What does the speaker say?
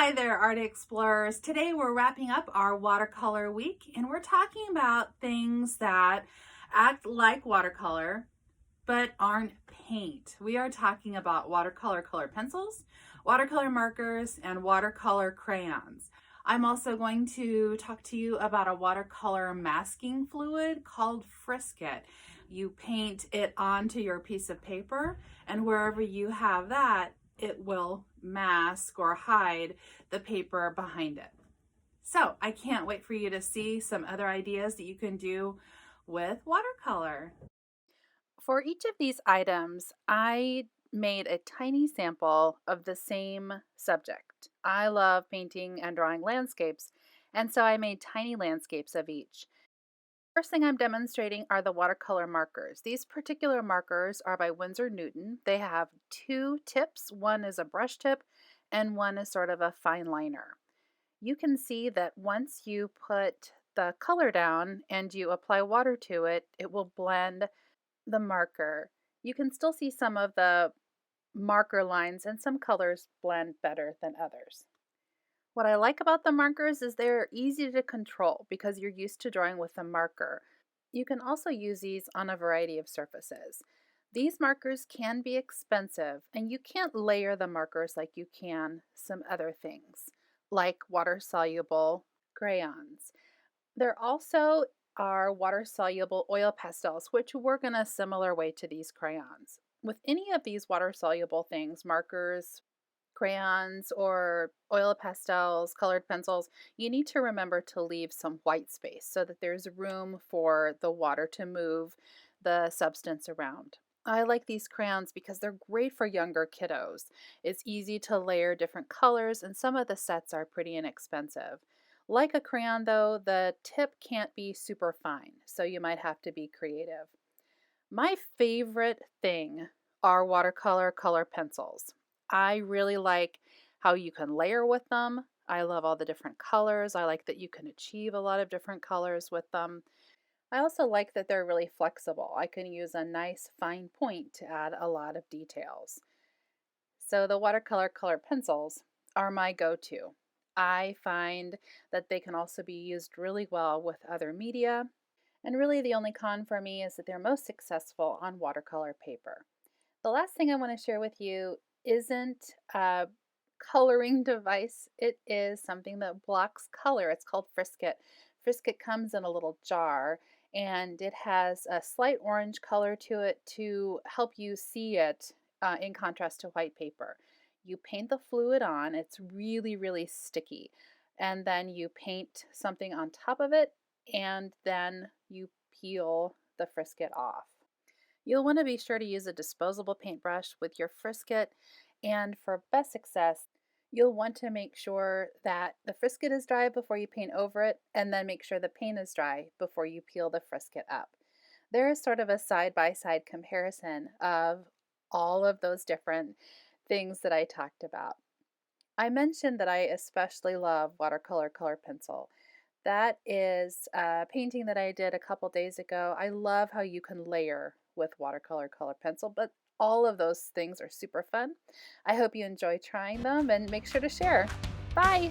Hi there, Art Explorers. Today we're wrapping up our watercolor week and we're talking about things that act like watercolor but aren't paint. We are talking about watercolor color pencils, watercolor markers, and watercolor crayons. I'm also going to talk to you about a watercolor masking fluid called frisket. You paint it onto your piece of paper, and wherever you have that, it will mask or hide the paper behind it. So I can't wait for you to see some other ideas that you can do with watercolor. For each of these items, I made a tiny sample of the same subject. I love painting and drawing landscapes, and so I made tiny landscapes of each. First thing I'm demonstrating are the watercolor markers. These particular markers are by Winsor Newton. They have two tips. One is a brush tip and one is sort of a fine liner. You can see that once you put the color down and you apply water to it, it will blend the marker. You can still see some of the marker lines and some colors blend better than others. What I like about the markers is they're easy to control because you're used to drawing with a marker. You can also use these on a variety of surfaces. These markers can be expensive and you can't layer the markers like you can some other things, like water-soluble crayons. There also are water-soluble oil pastels, which work in a similar way to these crayons. With any of these water-soluble things, markers, crayons, or oil pastels, colored pencils, you need to remember to leave some white space so that there's room for the water to move the substance around. I like these crayons because they're great for younger kiddos. It's easy to layer different colors, and some of the sets are pretty inexpensive. Like a crayon, though, the tip can't be super fine, so you might have to be creative. My favorite thing are watercolor color pencils. I really like how you can layer with them. I love all the different colors. I like that you can achieve a lot of different colors with them. I also like that they're really flexible. I can use a nice fine point to add a lot of details. So the watercolor color pencils are my go-to. I find that they can also be used really well with other media. And really the only con for me is that they're most successful on watercolor paper. The last thing I want to share with you isn't a coloring device. It is something that blocks color. It's called frisket. Frisket comes in a little jar and it has a slight orange color to it to help you see it in contrast to white paper. You paint the fluid on. It's really, really sticky. And then you paint something on top of it and then you peel the frisket off. You'll want to be sure to use a disposable paintbrush with your frisket, and for best success, you'll want to make sure that the frisket is dry before you paint over it, and then make sure the paint is dry before you peel the frisket up. There is sort of a side-by-side comparison of all of those different things that I talked about. I mentioned that I especially love watercolor color pencil. That is a painting that I did a couple days ago. I love how you can layer with watercolor color pencil, but all of those things are super fun. I hope you enjoy trying them and make sure to share. Bye!